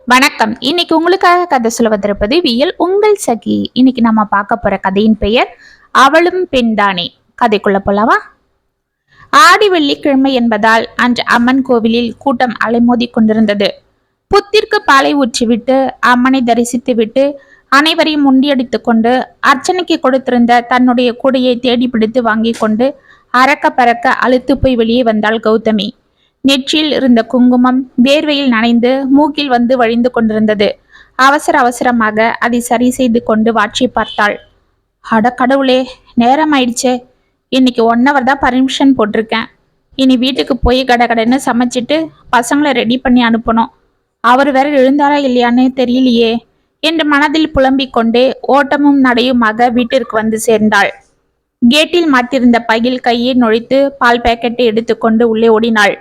வணக்கம். இன்னைக்கு உங்களுக்காக கதை சொல்ல வந்திருப்பது வியல் உங்கள் சகி. இன்னைக்கு நம்ம பார்க்க போற கதையின் பெயர் அவளும் பெண்தானே. கதைக்குள்ள போலவா? ஆடி வெள்ளிக்கிழமை என்பதால் அன்று அம்மன் கோவிலில் கூட்டம் அலைமோதி கொண்டிருந்தது. புத்திற்கு பாலை ஊற்றிவிட்டு அம்மனை தரிசித்து விட்டு அனைவரையும் முண்டியடித்துக் கொண்டு அர்ச்சனைக்கு கொடுத்திருந்த தன்னுடைய கூடையை தேடி பிடித்து வாங்கி கொண்டு அறக்க பறக்க அழுத்து போய் வெளியே வந்தாள் கௌதமி. நெற்றியில் இருந்த குங்குமம் வேர்வையில் நனைந்து மூக்கில் வந்து வழிந்து கொண்டிருந்தது. அவசர அவசரமாக அதை சரி செய்து கொண்டு வாட்சி பார்த்தாள். அட கடவுளே, நேரம் ஆயிடுச்சே. இன்னைக்கு 1 hour தான் பர்மிஷன் போட்டிருக்கேன். இனி வீட்டுக்கு போய் கடன்னு சமைச்சிட்டு பசங்களை ரெடி பண்ணி அனுப்பணும். அவர் வேற எழுந்தாரா இல்லையான்னு தெரியலையே என்று மனதில் புலம்பிக் கொண்டே ஓட்டமும் நடையுமாக வீட்டிற்கு வந்து சேர்ந்தாள். கேட்டில் மாட்டிருந்த பையில் கையை நுழைத்து பால் பேக்கெட்டை எடுத்துக்கொண்டு உள்ளே ஓடினாள்.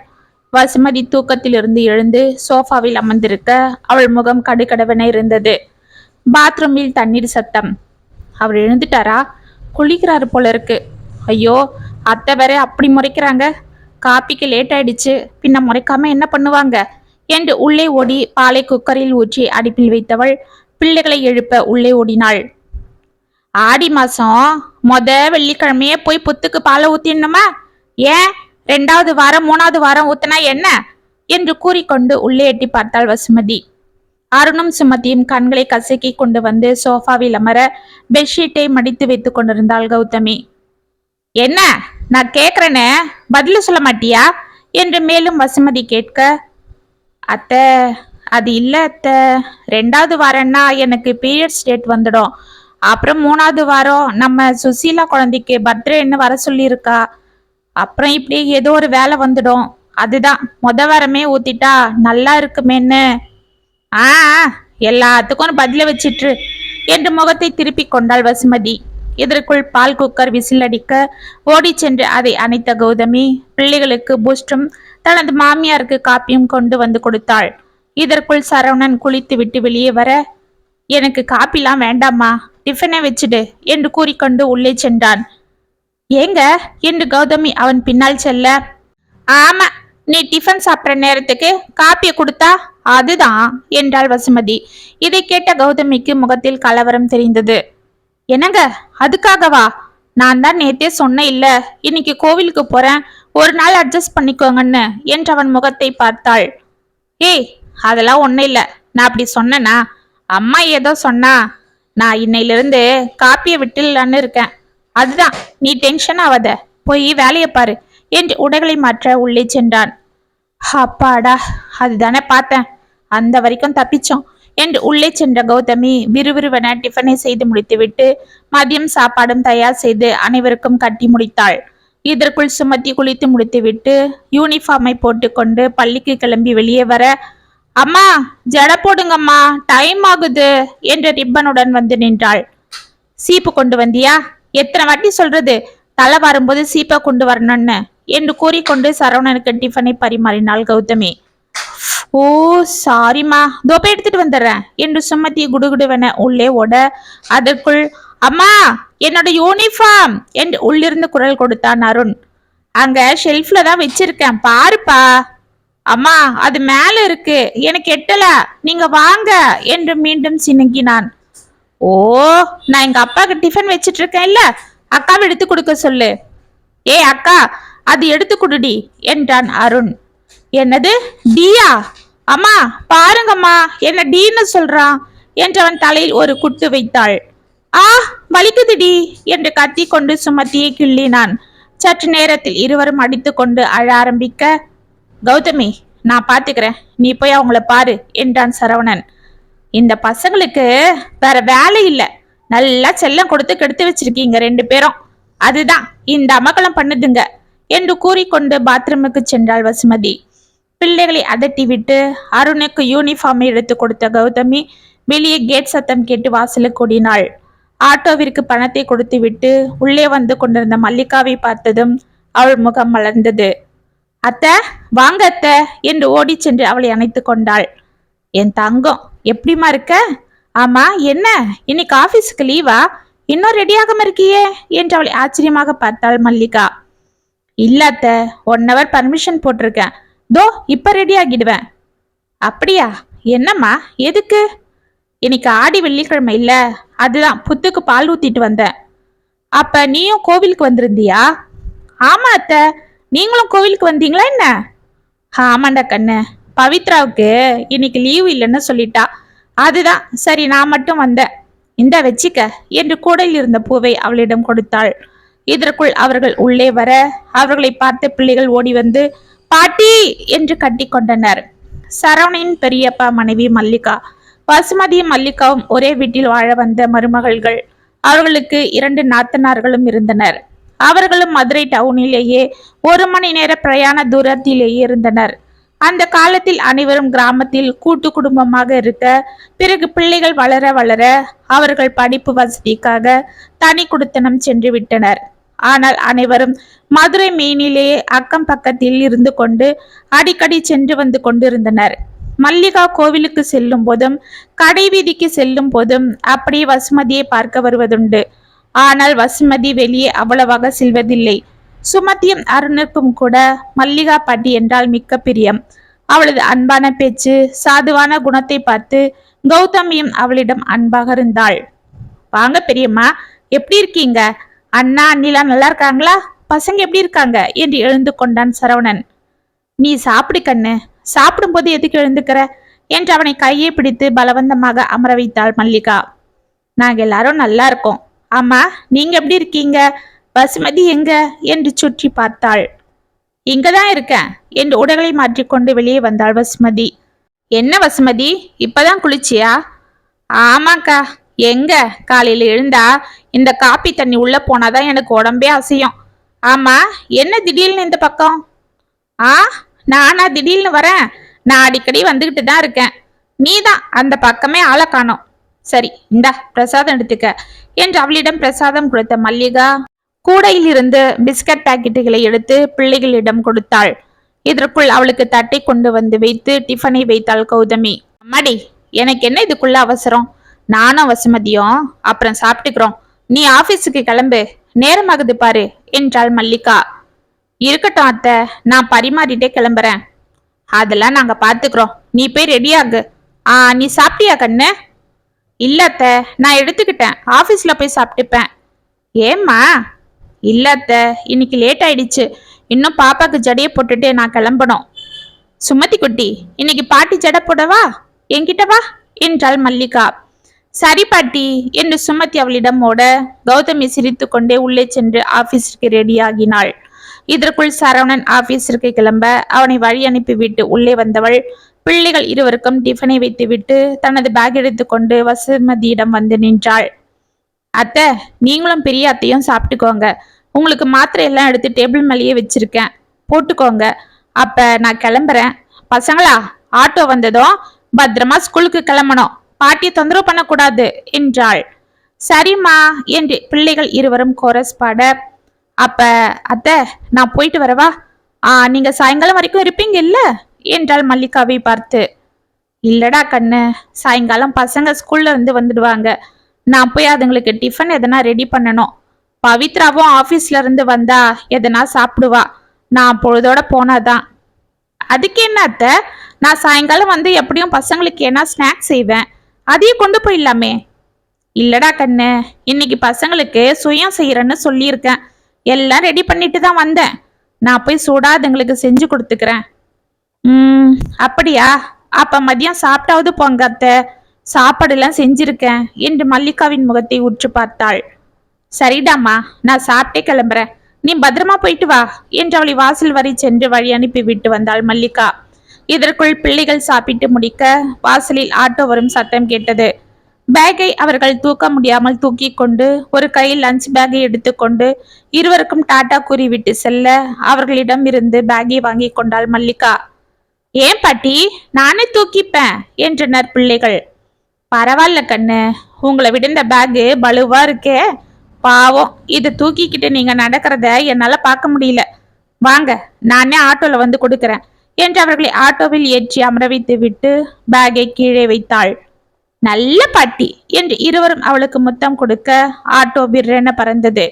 வசுமதி தூக்கத்திலிருந்து எழுந்து சோஃபாவில் அமர்ந்திருக்க அவள் முகம் கடுகடவென இருந்தது. பாத்ரூமில் தண்ணீர் சத்தம். அவர் எழுந்துட்டாரா? குளிக்கிறாரு போல இருக்கு. ஐயோ, அத்தை வேற அப்படி முறைக்கிறாங்க. காப்பிக்கு லேட் ஆயிடுச்சு, பின்ன முறைக்காம என்ன பண்ணுவாங்க என்று உள்ளே ஓடி பாலை குக்கரில் ஊற்றி அடுப்பில் வைத்தவள் பிள்ளைகளை எழுப்ப உள்ளே ஓடினாள். ஆடி மாசம் வெள்ளிக்கிழமையே போய் புத்துக்கு பாலை ஊத்திடணுமா? ஏன் 2வது வாரம் 3வது வாரம் ஊத்தினா என்ன என்று கூறிக்கொண்டு உள்ளே எட்டி பார்த்தாள் வசுமதி. அருணும் சுமதியும் கண்களை கசக்கி கொண்டு வந்து சோஃபாவில் அமர பெட்ஷீட்டை மடித்து வைத்துக் கொண்டிருந்தாள் கௌதமி. என்ன, நான் கேக்குறேன்னு பதில் சொல்ல மாட்டியா என்று மேலும் வசுமதி கேட்க, அத்தை அது இல்ல அத்தை, 2வது வாரம்னா எனக்கு பீரியட்ஸ் டேட் வந்துடும். அப்புறம் 3வது வாரம் நம்ம சுசீலா குழந்தைக்கு பர்த்டேன்னு வர சொல்லியிருக்கா. அப்புறம் இப்படி ஏதோ ஒரு வேலை வந்துடும். அதுதான் வாரமே ஊத்திட்டா நல்லா இருக்குமேன்னு. எல்லாத்துக்கும் பதில வச்சிட்டு என்று முகத்தை திருப்பி கொண்டாள் வசுமதி. இதற்குள் பால் குக்கர் விசில் அடிக்க ஓடி சென்று அதை அணைத்த கௌதமி பிள்ளைகளுக்கு பூஸ்டும் தனது மாமியாருக்கு காப்பியும் கொண்டு வந்து கொடுத்தாள். இதற்குள் சரவணன் குளித்து விட்டு வெளியே வர, எனக்கு காப்பிலாம் வேண்டாமா, டிஃபனை வச்சுடு என்று கூறிக்கொண்டு உள்ளே சென்றான். ஏங்க என்று கௌதமி அவன் பின்னால் செல்ல, ஆமா, நீ டிஃபன் சாப்பிட்ற நேரத்துக்கு காப்பியை கொடுத்தா அதுதான் என்றாள் வசுமதி. இதை கேட்ட கௌதமிக்கு முகத்தில் கலவரம் தெரிந்தது. என்னங்க, அதுக்காகவா? நான் தான் நேத்தே சொன்னேன் இல்ல, இன்னைக்கு கோவிலுக்கு போறேன், ஒரு நாள் அட்ஜஸ்ட் பண்ணிக்கோங்கன்னு என்று அவன் முகத்தை பார்த்தாள். ஏய், அதெல்லாம் ஒன்னும் இல்ல, நான் அப்படி சொன்னேனா? அம்மா ஏதோ சொன்னா. நான் இன்னையிலிருந்து காப்பியை விட்டுலான்னு இருக்கேன். அதுதான், நீ டென்ஷன் ஆகாத, போய் வேலையை பாரு என்று உடைகளை மாற்ற உள்ளே சென்றான். அப்பாடா, அதுதானே பார்த்தேன், அந்த வரைக்கும் தப்பிச்சோம் என்று உள்ளே சென்ற கௌதமி விறுவிறுவென டிஃபனை செய்து முடித்துவிட்டு மதியம் சாப்பாடும் தயார் செய்து அனைவருக்கும் கட்டி முடித்தாள். இதற்குள் சுமத்தி குளித்து முடித்துவிட்டு யூனிஃபார்மை போட்டுக்கொண்டு பள்ளிக்கு கிளம்பி வெளியே வர, அம்மா ஜட போடுங்கம்மா, டைம் ஆகுது என்ற ரிப்பனுடன் வந்து நின்றாள். சீப்பு கொண்டு வந்தியா? எத்தனை வாட்டி சொல்றது, தலை வரும்போது சீப்பா கொண்டு வரணும்னு என்று கூறிக்கொண்டு சரவணனுக்கு டிஃபனை பரிமாறினாள் கௌதமி. ஓ சாரிம்மா, தோப்பை எடுத்துட்டு வந்துடுறேன் என்று சுமத்தி குடுகுடுவென உள்ளே ஓட, அதற்குள் அம்மா என்னோட யூனிஃபார்ம் என்று உள்ளிருந்து குரல் கொடுத்தான் அருண். அங்க ஷெல்ஃப்ல தான் வச்சிருக்கேன், பாருப்பா. அம்மா அது மேல இருக்கு, எனக்கு எட்டல, நீங்க வாங்க என்று மீண்டும் சினுங்கினான். ஓ, நான் எங்க அப்பாவுக்கு டிஃபன் வச்சிட்டு இருக்கேன் இல்ல, அக்காவை எடுத்து கொடுக்க சொல்லு. ஏ அக்கா, அது எடுத்து கொடுடி என்றான் அருண். என்னது டியா? அம்மா பாருங்கம்மா, என்ன டீன்னு சொல்றான் என்றவன் தலையில் ஒரு குட்டு வைத்தாள். ஆ, வலிக்குதுடி என்று கத்தி கொண்டு சுமத்தியை கிள்ளினான். சற்று நேரத்தில் இருவரும் அடித்து கொண்டு அழ ஆரம்பிக்க, கௌதமி நான் பாத்துக்கிறேன், நீ போய் அவங்கள பாரு என்றான் சரவணன். இந்த பசங்களுக்கு வேற வேலை இல்ல, நல்லா செல்லம் கொடுத்து கெடுத்து வச்சிருக்கீங்க 2 பேரும், அதுதான் இந்த அமகலம் பண்ணுதுங்க என்று கூறிக்கொண்டு பாத்ரூமுக்கு சென்றாள் வசுமதி. பிள்ளைகளை அதட்டி விட்டு அருணுக்கு யூனிஃபார்மை எடுத்து கொடுத்த கௌதமி வெளியே கேட் சத்தம் கேட்டு வாசலுக்கு ஓடினாள். ஆட்டோவிற்கு பணத்தை கொடுத்து விட்டு உள்ளே வந்து கொண்டிருந்த மல்லிகாவை பார்த்ததும் அவள் முகம் மலர்ந்தது. அத்தை வாங்க அத்தை என்று ஓடி சென்று அவளை அணைத்து கொண்டாள். என் தங்கம், எப்படிமா இருக்க? ஆமா, என்ன இன்னைக்கு ஆபீஸுக்கு லீவா? இன்னும் ரெடியாகாம இருக்கியே என்று அவளை ஆச்சரியமாக பார்த்தாள் மல்லிகா. இல்ல அத்தை, 1 hour பர்மிஷன் போட்டிருக்கேன், தோ இப்ப ரெடி ஆகிடுவேன். அப்படியா? என்னம்மா, எதுக்கு? இன்னைக்கு ஆடி வெள்ளிக்கிழமை இல்ல, அதுதான் புத்துக்கு பால் ஊத்திட்டு வந்தேன். அப்ப நீயும் கோவிலுக்கு வந்திருந்தியா? ஆமா அத்தை, நீங்களும் கோவிலுக்கு வந்தீங்களா என்ன? ஆமாண்டா கண்ணு, பவித்ராவுக்கு இன்னைக்கு லீவு இல்லைன்னு சொல்லிட்டா. அதுதான் சரி நான் மட்டும் வந்தேன். இந்த வச்சிக்க என்று கூடையில் இருந்த பூவை அவளிடம் கொடுத்தாள். இதற்குள் அவர்கள் உள்ளே வர அவர்களை பார்த்த பிள்ளைகள் ஓடி வந்து பாட்டி என்று கட்டி கொண்டனர். சரவணின் பெரியப்பா மனைவி மல்லிகா. வசுமதியும் மல்லிகாவும் ஒரே வீட்டில் வாழ வந்த மருமகள்கள். அவர்களுக்கு 2 நாத்தனார்களும் இருந்தனர். அவர்களும் மதுரை டவுனிலேயே 1 மணி நேர பிரயாண தூரத்திலேயே இருந்தனர். அந்த காலத்தில் அனைவரும் கிராமத்தில் கூட்டு குடும்பமாக இருக்க, பிறகு பிள்ளைகள் வளர வளர அவர்கள் படிப்பு வசதிக்காக தனி குடித்தனம் சென்று விட்டனர். ஆனால் அனைவரும் மதுரை மெயினிலேயே அக்கம் பக்கத்தில் இருந்து கொண்டு அடிக்கடி சென்று வந்து கொண்டிருந்தனர். மல்லிகா கோவிலுக்கு செல்லும் போதும் கடை வீதிக்கு செல்லும் போதும் அப்படியே வசுமதியை பார்க்க வருவதுண்டு. ஆனால் வசுமதி வெளியே அவ்வளவாக செல்வதில்லை. சுமதியும் அருணுக்கும் கூட மல்லிகா பாட்டி என்றால் மிக்க பிரியம். அவளது அன்பான பேச்சு, சாதுவான குணத்தை பார்த்து கௌதமியும் அவளிடம் அன்பாக இருந்தாள். வாங்க பெரியம்மா, எப்படி இருக்கீங்க? அண்ணா அண்ணிலாம் நல்லா இருக்காங்களா? பசங்க எப்படி இருக்காங்க என்று எழுந்து கொண்டான் சரவணன். நீ சாப்பிடு கண்ணு, சாப்பிடும்போது எதுக்கு எழுந்துக்கிற என்று அவனை கையை பிடித்து பலவந்தமாக அமர வைத்தாள் மல்லிகா. நாங்க எல்லாரும் நல்லா இருக்கோம். ஆமா, நீங்க எப்படி இருக்கீங்க? வசுமதி எங்க என்று சுற்றி பார்த்தாள். இங்கதான் இருக்கேன் என்று உடைகளை மாற்றிக்கொண்டு வெளியே வந்தாள் வசுமதி. என்ன வசுமதி, இப்பதான் குளிச்சியா? ஆமாக்கா, எங்க காலையில எழுந்தா இந்த காப்பி தண்ணி உள்ள போனாதான் எனக்கு உடம்பே அசையும். ஆமா, என்ன திடீர்னு இந்த பக்கம்? ஆ, நானா திடீர்னு வரேன்? நான் அடிக்கடி வந்துகிட்டு தான் இருக்கேன். நீதான் அந்த பக்கமே ஆளை காணோம். சரி, இந்தா பிரசாதம் எடுத்துக்க என்று அவளிடம் பிரசாதம் கொடுத்த மல்லிகா கூடையில் இருந்து பிஸ்கட் பாக்கெட்டுகளை எடுத்து பிள்ளைகளிடம் கொடுத்தாள். இதற்குள் அவளுக்கு தட்டை கொண்டு வந்து வைத்து டிஃபனை வைத்தாள் கௌதமி. அம்மாடி, எனக்கு என்ன இதுக்குள்ள அவசரம்? நானும் வசுமதியும் அப்புறம் சாப்பிட்டுக்கிறோம். நீ ஆபீஸுக்கு கிளம்பு, நேரமாகுது பாரு என்றாள் மல்லிகா. இருக்கட்டும் அத்தை, நான் பரிமாறிட்டே கிளம்புறேன். அதெல்லாம் நாங்க பாத்துக்கிறோம், நீ போய் ரெடியாகு. நீ சாப்பிட்டியா கண்ணு? இல்ல அத்தை, நான் எடுத்துக்கிட்டேன், ஆபீஸ்ல போய் சாப்பிட்டுப்பேன். ஏம்மா? இல்ல அத்தை, இன்னைக்கு லேட் ஆயிடுச்சு. இன்னும் பாப்பாக்கு ஜடைய போட்டுட்டு நான் கிளம்பணும். சுமதி குட்டி, இன்னைக்கு பாட்டி ஜடை போடவா? என்கிட்ட வா என்றாள் மல்லிகா. சரி பாட்டி என்று சுமதி அவளிடம் ஓட கௌதமி சிரித்து கொண்டே உள்ளே சென்று ஆபீஸிற்கு ரெடியாகினாள். இதற்குள் சரவணன் ஆபீஸிற்கு கிளம்ப அவனை வழி அனுப்பிவிட்டு உள்ளே வந்தவள் பிள்ளைகள் இருவருக்கும் டிஃபனை வைத்துவிட்டு தனது பேக் எடுத்துக்கொண்டு வசுமதியிடம் வந்து நின்றாள். அத்தை, நீங்களும் பெரிய அத்தையும் சாப்பிட்டுக்கோங்க. உங்களுக்கு மாத்திரை எல்லாம் எடுத்து டேபிள் மேலேயே வச்சிருக்கேன், போட்டுக்கோங்க. அப்ப நான் கிளம்புறேன். பசங்களா, ஆட்டோ வந்ததும் பத்திரமா ஸ்கூலுக்கு கிளம்பணும், பாட்டியை தொந்தரவு பண்ணக்கூடாது என்றாள். சரிம்மா என்று பிள்ளைகள் இருவரும் கோரஸ் பாட, அப்ப அத்தை நான் போயிட்டு வரவா? நீங்க சாயங்காலம் வரைக்கும் இருப்பீங்க இல்ல என்றாள் மல்லிகாவை பார்த்து. இல்லடா கண்ணு, சாயங்காலம் பசங்க ஸ்கூல்ல இருந்து வந்துடுவாங்க. நான் போய் அதுங்களுக்கு டிஃபன் எதனா ரெடி பண்ணணும். பவித்ராவும் ஆபீஸ்ல இருந்து வந்தா எதனா சாப்பிடுவா. நான் பொழுதோட போனாதான். அதுக்கு என்ன அத்தை, நான் சாயங்காலம் வந்து எப்படியும் பசங்களுக்கு என்ன ஸ்நாக்ஸ் செய்வேன், அதையும் கொண்டு போயிடலாமே. இல்லடா கண்ணு, இன்னைக்கு பசங்களுக்கு சுயம் செய்யறேன்னு சொல்லியிருக்கேன். எல்லாம் ரெடி பண்ணிட்டு தான் வந்தேன். நான் போய் சூடா அதுங்களுக்கு செஞ்சு கொடுத்துக்கிறேன். அப்படியா? அப்ப மதியம் சாப்பிட்டாவது போங்க அத்தை, சாப்பாடுலாம் செஞ்சிருக்கேன் என்று மல்லிகாவின் முகத்தை உற்று பார்த்தாள். சரிடாமா, நான் சாப்பிட்டே கிளம்புறேன், நீ பத்திரமா போயிட்டு வா என்று அவளை வாசல் வரை சென்று வழி அனுப்பி விட்டு வந்தாள் மல்லிகா. இதற்குள் பிள்ளைகள் சாப்பிட்டு முடிக்க வாசலில் ஆட்டோ வரும் சத்தம் கேட்டது. பேக்கை அவர்கள் தூக்க முடியாமல் தூக்கி கொண்டு ஒரு கையில் லஞ்ச் பேக்கை எடுத்துக்கொண்டு இருவருக்கும் டாட்டா கூறிவிட்டு செல்ல அவர்களிடம் இருந்து பேக்கை வாங்கி கொண்டாள் மல்லிகா. ஏன் பாட்டி, நானே தூக்கிப்பேன் என்றனர் பிள்ளைகள். பரவாயில்ல கண்ணு, உங்களை விட இந்த பேக்கு பலுவா இருக்கே. பாவம், இதை தூக்கிக்கிட்டு நீங்க நடக்கிறத என்னால பார்க்க முடியல. வாங்க, நானே ஆட்டோல வந்து கொடுக்கறேன் என்று அவர்களை ஆட்டோவில் ஏற்றி அமர வைத்து விட்டு பேக்கை கீழே வைத்தாள். நல்ல பாட்டி என்று இருவரும் அவளுக்கு முத்தம் கொடுக்க ஆட்டோ விற்றென பறந்தது.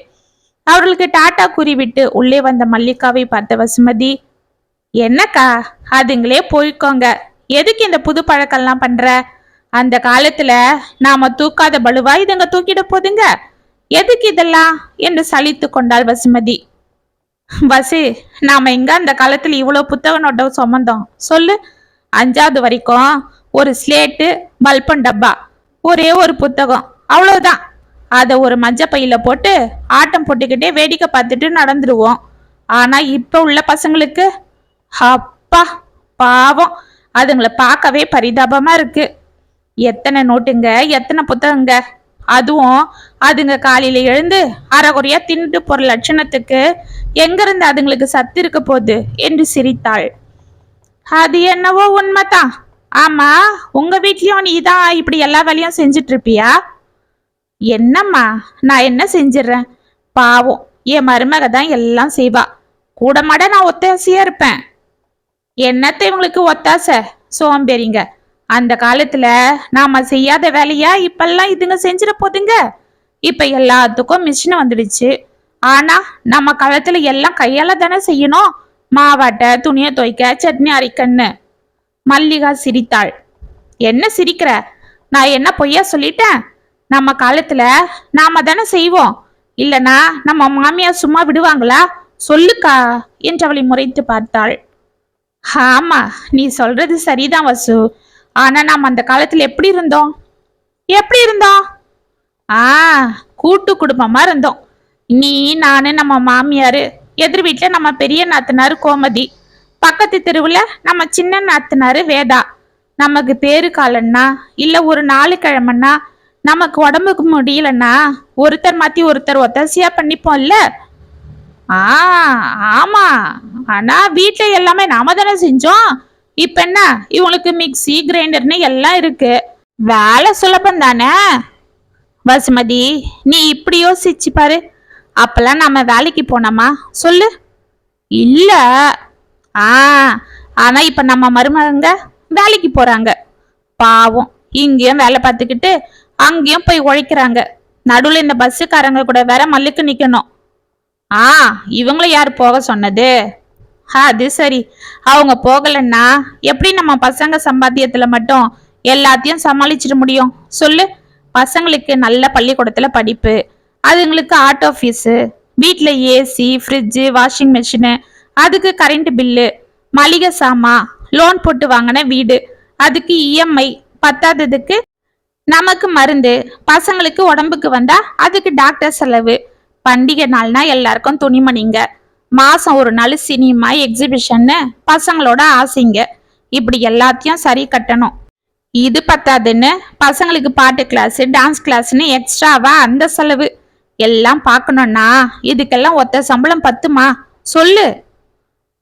அவர்களுக்கு டாட்டா கூறிவிட்டு உள்ளே வந்த மல்லிகாவை பார்த்த வசுமதி, என்னக்கா அதுங்களே போய்க்கோங்க, எதுக்கு இந்த புது பழக்கம்லாம் பண்ற? அந்த காலத்துல நாம தூக்காத பளுவா இதுங்க தூக்கிட போதுங்க. எதுக்கு இதெல்லாம் என்று சலித்து கொண்டாள் வசுமதி. வசு, நாம எங்க அந்த காலத்துல இவ்வளவு புத்தக நோட்டை சுமந்தோம் சொல்லு. 5வது வரைக்கும் ஒரு ஸ்லேட்டு, பல்பன் டப்பா, ஒரே ஒரு புத்தகம், அவ்வளவுதான். அத ஒரு மஞ்ச பையில போட்டு ஆட்டம் போட்டுக்கிட்டே வேடிக்கை பார்த்துட்டு நடந்துருவோம். ஆனா இப்ப உள்ள பசங்களுக்கு அப்பா பாவம், அதுங்களை பார்க்கவே பரிதாபமா இருக்கு. எத்தனை நோட்டுங்க, எத்தனை புத்தகங்க. அதுவும் அதுங்க காலையில எழுந்து அரைகுறையா தின்னுட்டு போற லட்சணத்துக்கு எங்க இருந்து அதுங்களுக்கு சத்து இருக்க போகுது என்று சிரித்தாள். அது என்னவோ உண்மைதான். ஆமா, உங்க வீட்லயும் நீதான் இப்படி எல்லா வேலையும் செஞ்சிட்டு இருப்பியா? என்னம்மா, நான் என்ன செஞ்சிடறேன்? பாவம், என் மருமக தான் எல்லாம் செய்வா. கூட மாட நான் ஒத்தாசையா இருப்பேன். என்னத்த இவங்களுக்கு ஒத்தாசை, சோம்பேறிங்க. அந்த காலத்துல நாம செய்யாத வேலையா இப்பெல்லாம் இதுங்க செஞ்சிட போதுங்க. இப்ப எல்லாத்துக்கும் மிஷின் வந்துடுச்சு. ஆனா நம்ம காலத்துல எல்லாம் கையால தானே செய்யணும். மாவாட்ட, துணியை துவைக்க, சட்னி அரைக்கன்னு. மல்லிகா சிரித்தாள். என்ன சிரிக்கிற? நான் என்ன பொய்யா சொல்லிட்டேன்? நம்ம காலத்துல நாம தானே செய்வோம். இல்லனா நம்ம மாமியார் சும்மா விடுவாங்களா? சொல்லுக்கா என்று அவளை முறைத்து பார்த்தாள். ஆமா, நீ சொல்றது சரிதான் வசு. ஆனா நாம் அந்த காலத்துல எப்படி இருந்தோம்? எப்படி இருந்தோம்? ஆ, கூட்டு குடும்பமா இருந்தோம். நீ, நானு, நம்ம மாமியாரு, எதிர் வீட்டுல நம்ம பெரிய நாத்தனாரு கோமதி, பக்கத்து தெருவுல நம்ம சின்ன நாத்தனாரு வேதா. நமக்கு பேரு காலன்னா இல்ல ஒரு 4 கிழமைன்னா நமக்கு உடம்புக்கு முடியலன்னா ஒருத்தர் மாத்தி ஒருத்தர் ஒத்தாசையா பண்ணிப்போம்ல. ஆ, ஆமா. ஆனா வீட்டுல எல்லாமே நாம தானே செஞ்சோம். இப்ப என்ன, இவங்களுக்கு மிக்சி, கிரைண்டர்னு எல்லாம் இருக்கு. வேலை சுலபம் தானே. வசுமதி, நீ இப்படி யோசிச்சு பாரு. அப்பெல்லாம் நம்ம வேலைக்கு போனோமா சொல்லு? இல்ல. ஆ, ஆனா இப்ப நம்ம மருமகங்க வேலைக்கு போறாங்க. பாவம், இங்கேயும் வேலை பார்த்துக்கிட்டு அங்கேயும் போய் உழைக்கிறாங்க. நடுவுல இந்த பஸ்ஸுக்காரங்க கூட வேற மல்லுக்கு நிக்கணும். ஆ, இவங்கள யாரு போக சொன்னது? அது சரி, அவங்க போகலன்னா எப்படி நம்ம பசங்க சம்பாத்தியத்துல மட்டும் எல்லாத்தையும் சமாளிச்சிட முடியும் சொல்லு? பசங்களுக்கு நல்ல பள்ளிக்கூடத்துல படிப்பு, அதுங்களுக்கு ஆட்டோ ஃபீஸு, வீட்டுல ஏசி, ஃப்ரிட்ஜு, வாஷிங் மிஷினு, அதுக்கு கரண்ட் பில்லு, மளிகை சாமா, லோன் போட்டு வாங்கின வீடு, அதுக்கு இஎம்ஐ, பத்தாததுக்கு நமக்கு மருந்து, பசங்களுக்கு உடம்புக்கு வந்தா அதுக்கு டாக்டர் செலவு, பண்டிகை நாள்னா எல்லாருக்கும் துணிமணிங்க, மாசம் ஒரு நாள் சினிமா, எக்ஸிபிஷன்னு பசங்களோட ஆசைங்க. இப்படி எல்லாத்தையும் சரி கட்டணும். இது பத்தாதுன்னு பசங்களுக்கு பாட்டு கிளாஸ், டான்ஸ் கிளாஸ்ன்னு எக்ஸ்ட்ராவா அந்த செலவு எல்லாம் பார்க்கணும்னா இதுக்கெல்லாம் ஒத்த சம்பளம் பத்துமா சொல்லு?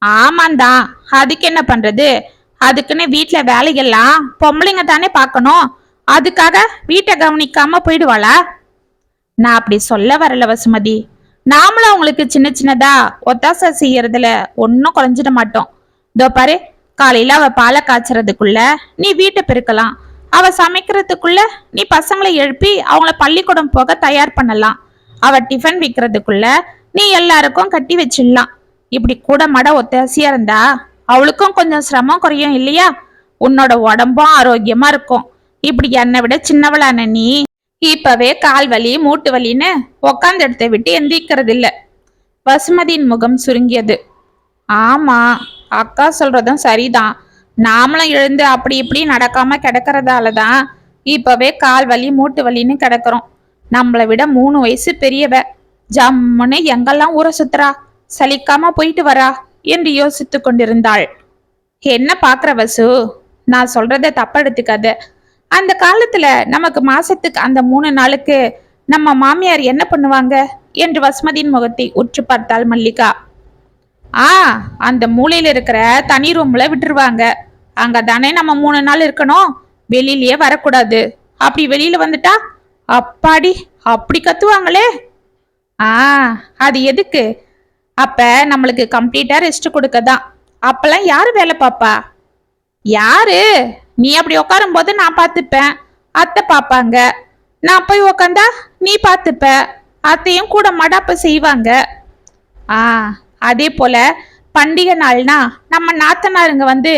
ஆமாந்தான், அதுக்கு என்ன பண்றது? அதுக்குன்னு வீட்டுல வேலைகள்லாம் பொம்பளைங்க தானே பார்க்கணும். அதுக்காக வீட்டை கவனிக்காம போயிடுவாளா? நான் அப்படி சொல்ல வரல வசுமதி. நாமளும் அவங்களுக்கு சின்ன சின்னதா ஒத்தாசை செய்யறதுல ஒன்னும் குறைஞ்சிட மாட்டோம். இதோ பாரு, காலையில அவ பாலை காய்ச்சறதுக்குள்ள நீ வீட்டை பெருக்கலாம். அவ சமைக்கிறதுக்குள்ள நீ பசங்களை எழுப்பி அவங்கள பள்ளிக்கூடம் போக தயார் பண்ணலாம். அவ டிஃபன் விற்கிறதுக்குள்ள நீ எல்லாருக்கும் கட்டி வச்சிடலாம். இப்படி கூட மட ஒத்தாசையா இருந்தா அவளுக்கும் கொஞ்சம் சிரமம் குறையும் இல்லையா? உன்னோட உடம்பும் ஆரோக்கியமா இருக்கும். இப்படி என்னை விட சின்னவளான நீ இப்பவே கால் வலி, மூட்டு வலின்னு உக்காந்த இடத்த விட்டு எந்திரிக்கிறது இல்ல. வசுமதியின் முகம் சுருங்கியது. ஆமா, அக்கா சொல்றதும் சரிதான். நாமளும் எழுந்து அப்படி இப்படி நடக்காம கிடக்கறதாலதான் இப்பவே கால் வலி, மூட்டு வலின்னு கிடக்குறோம். நம்மளை விட 3 வயசு பெரியவ ஜம்முன்னு எங்கெல்லாம் ஊற சுத்துறா, சலிக்காம போயிட்டு வரா என்று யோசித்து கொண்டிருந்தாள். என்ன பாக்குற வசு, நான் சொல்றத தப்ப எடுத்துக்காத. அந்த காலத்துல நமக்கு மாசத்துக்கு அந்த 3 நாளுக்கு நம்ம மாமியார் என்ன பண்ணுவாங்க என்று வசுமதியின் முகத்தை உற்று பார்த்தாள் மல்லிகா. ஆ, அந்த மூலையில இருக்கிற தனி ரூம்ல விட்டுருவாங்க. அங்க தானே நம்ம 3 நாள் இருக்கணும். வெளியிலயே வரக்கூடாது. அப்படி வெளியில வந்துட்டா அப்பாடி அப்படி கத்துவாங்களே. ஆ, அது எதுக்கு? அப்ப நம்மளுக்கு கம்ப்ளீட்டா ரெஸ்ட் கொடுக்கதான். அப்பெல்லாம் யாரு வேலை பாப்பா? யாரு? நீ அப்படி உட்காரும் போது நான் பார்த்துப்பேன். அத்தை பாப்பாங்க. நான் போய் உக்காந்தா நீ பார்த்துப்ப. அத்தையும் கூட மடாப்ப செய்வாங்க. ஆ, அதே போல பண்டிகை நாள்னா நம்ம நாத்தனாருங்க வந்து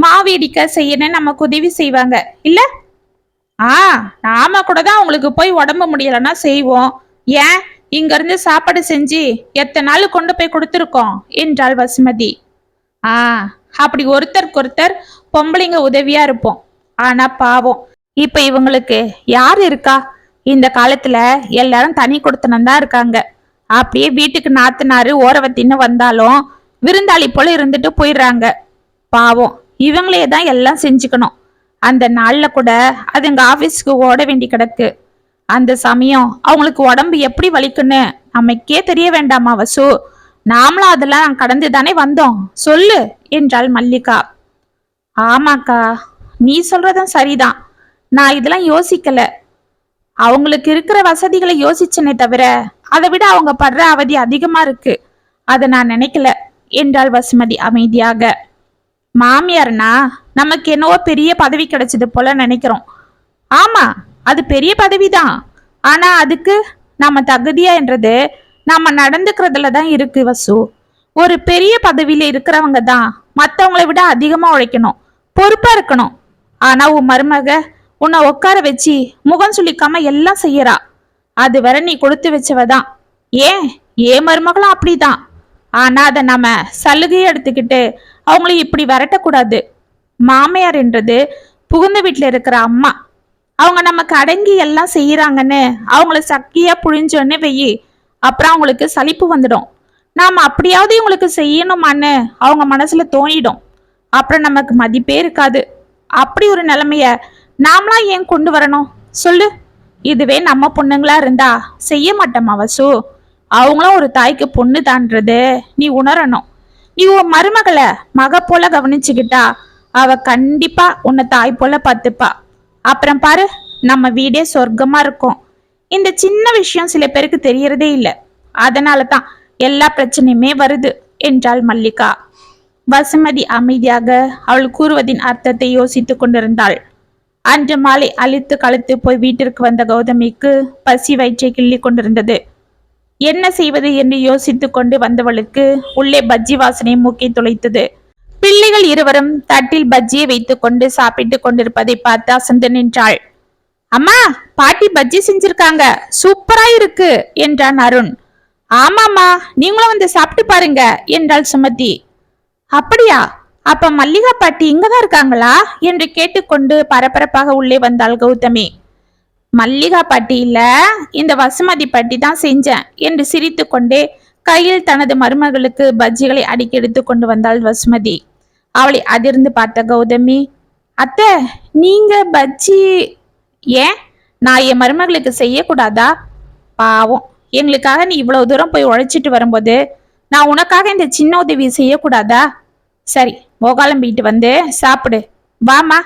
மாவு இடிக்க செய்யணும் நமக்கு உதவி செய்வாங்க இல்ல? ஆ, நாம கூட தான் உங்களுக்கு போய் உடம்பு முடியலன்னா செய்வோம். ஏன், இங்க இருந்து சாப்பாடு செஞ்சு எத்தனை நாள் கொண்டு போய் கொடுத்துருக்கோம் என்றாள் வசுமதி. ஆ, அப்படி ஒருத்தருக்கு ஒருத்தர் பொம்பளைங்க உதவியா இருப்போம். ஆனா பாவம், இப்ப இவங்களுக்கு யார் இருக்கா? இந்த காலத்துல எல்லாரும் தனி கொடுத்தனம் தான் இருக்காங்க. அப்படியே வீட்டுக்கு நாத்தனாரு ஓரவத்தின்னு வந்தாலும் விருந்தாளி போல இருந்துட்டு போயிடுறாங்க. பாவம், இவங்களே தான் எல்லாம் செஞ்சுக்கணும். அந்த நாள்ல கூட அதுங்க ஆபீஸ்க்கு ஓட வேண்டி கிடக்கு. அந்த சமயம் அவங்களுக்கு உடம்பு எப்படி வலிக்குன்னு நமக்கே தெரிய வேண்டாமா வசு? நாமளும் அதெல்லாம் கடந்து தானே வந்தோம், சொல்லு என்றாள் மல்லிகா. ஆமாக்கா, நீ சொல்றதும் சரிதான். நான் இதெல்லாம் யோசிக்கல. அவங்களுக்கு இருக்கிற வசதிகளை யோசிச்சனே தவிர அதை விட அவங்க படுற அவதி அதிகமா இருக்கு. அதை நான் நினைக்கல என்றாள் வசுமதி அமைதியாக. மாமியார்னா நமக்கு என்னவோ பெரிய பதவி கிடைச்சது போல நினைக்கிறோம். ஆமா, அது பெரிய பதவிதான். ஆனா அதுக்கு நம்ம தகுதியா என்றது நம்ம நடந்துக்கிறதுல தான் இருக்கு வசு. ஒரு பெரிய பதவியில இருக்கிறவங்க தான் மத்தவங்களை விட அதிகமா உழைக்கணும், பொறுப்பா இருக்கணும். ஆனா உன் மருமக உன்னை உட்கார வச்சு முகம் சுளிக்காம எல்லாம் செய்யறா. அது வரை நீ கொடுத்து வச்சவதான். ஏன் மருமகளும் அப்படிதான். ஆனா அதை நம்ம சலுகையை எடுத்துக்கிட்டு அவங்கள இப்படி விரட்டக்கூடாது. மாமியார் என்றது புகுந்த வீட்டுல இருக்கிற அம்மா. அவங்க நமக்கு அடங்கி எல்லாம் செய்யறாங்கன்னு அவங்கள சக்கியா புழிஞ்சோன்னு வெயி, அப்புறம் அவங்களுக்கு சலிப்பு வந்துடும். நாம அப்படியாவது இவங்களுக்கு செய்யணுமான்னு அவங்க மனசுல தோணிடும். அப்புறம் நமக்கு மதிப்பே இருக்காது. அப்படி ஒரு நிலைமைய நாமளா ஏன் கொண்டு வரணும் சொல்லு? இதுவே நம்ம பொண்ணுங்களா இருந்தா செய்ய மாட்டோமா வசு? அவங்களும் ஒரு தாய்க்கு பொண்ணு தான்றது நீ உணரணும். நீ உன் மருமகளை மக போல கவனிச்சுக்கிட்டா அவ கண்டிப்பா உன்னை தாய் போல பார்த்துப்பா. அப்புறம் பாரு, நம்ம வீடே சொர்க்கமா இருக்கும். இந்த சின்ன விஷயம் சில பேருக்கு தெரியறதே இல்லை. அதனாலதான் எல்லா பிரச்சனையுமே வருது என்றாள் மல்லிகா. வசுமதி அமைதியாக அவள் கூறுவதின் அர்த்தத்தை யோசித்துக் கொண்டிருந்தாள். அன்று மாலை அழித்து கழுத்து போய் வீட்டிற்கு வந்த கௌதமிக்கு பசி வயிற்றை கிள்ளி கொண்டிருந்தது. என்ன செய்வது என்று யோசித்துக் கொண்டு வந்தவளுக்கு உள்ளே பஜ்ஜி வாசனை மூக்கை துளைத்தது. பிள்ளைகள் இருவரும் தட்டில் பஜ்ஜியை வைத்துக் கொண்டு சாப்பிட்டுக் கொண்டிருப்பதை பார்த்து அசந்து நின்றாள். அம்மா, பாட்டி பஜ்ஜி செஞ்சிருக்காங்க, சூப்பரா இருக்கு என்றான் அருண். ஆமாமா, நீங்களும் வந்து சாப்பிட்டு பாருங்க என்றாள் சுமதி. அப்படியா? அப்ப மல்லிகா பாட்டி இங்கதான் இருக்காங்களா என்று கேட்டுக்கொண்டு பரபரப்பாக உள்ளே வந்தாள் கௌதமி. மல்லிகா பாட்டி இல்ல, இந்த வசுமதி பாட்டி தான் செஞ்சேன் என்று சிரித்து கொண்டே கையில் தனது மருமகளுக்கு பஜ்ஜிகளை அடுக்கி எடுத்து கொண்டு வந்தாள் வசுமதி. அவளை அதிர்ந்து பார்த்த கௌதமி, அத்தை, நீங்க பஜ்ஜி? ஏன், நான் என் மருமகளுக்கு செய்யக்கூடாதா? பாவம், எங்களுக்காக நீ இவ்வளவு தூரம் போய் உழைச்சிட்டு வரும்போது நான் உனக்காக இந்த சின்ன உதவி செய்யக்கூடாதா? சரி, மோகாலம்பிட்டு வந்து சாப்பிடு. வாமா,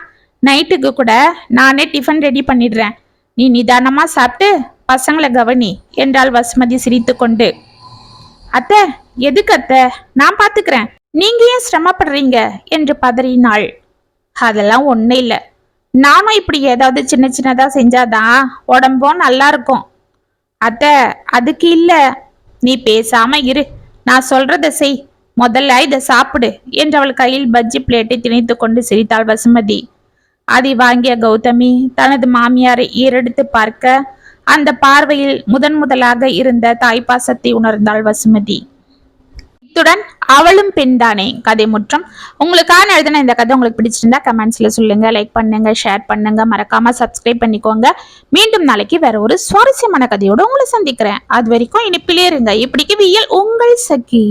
நைட்டுக்கு கூட நானே டிஃபன் ரெடி பண்ணிடுறேன். நீ நிதானமா சாப்பிட்டு பசங்களை கவனி என்றாள் வசுமதி சிரித்து கொண்டு. அத்தை, எதுக்கு அத்தை? நான் பாத்துக்கிறேன், நீங்க ஏன் சிரமப்படுறீங்க என்று பதறினாள். அதெல்லாம் ஒண்ணு இல்ல, நானும் இப்படி ஏதாவது சின்ன சின்னதா செஞ்சாதான் உடம்பும் நல்லா இருக்கும். அத்தை, அதுக்கு இல்ல, நீ பேசாம இரு, நான் சொல்றத செய். முதல்ல இதை சாப்பிடு என்று அவள் கையில் பஜ்ஜி பிளேட்டை திணித்து கொண்டு சிரித்தாள் வசுமதி. அதை வாங்கிய கௌதமி தனது மாமியாரை ஏறெடுத்து பார்க்க அந்த பார்வையில் முதலாக இருந்த தாய்ப்பாசத்தை உணர்ந்தாள் வசுமதி. இத்துடன் அவளும் பெண்தானே கதை முற்றம். உங்களுக்கான எழுதின இந்த கதை உங்களுக்கு பிடிச்சிருந்தா கமெண்ட்ஸ்ல சொல்லுங்க, லைக் பண்ணுங்க, ஷேர் பண்ணுங்க, மறக்காம சப்ஸ்கிரைப் பண்ணிக்கோங்க. மீண்டும் நாளைக்கு வேற ஒரு சுவாரஸ்யமான கதையோட உங்களை சந்திக்கிறேன். அது வரைக்கும் இனிப்பிலே இருங்க. இப்படிக்கு வியல் உங்கள் சகி.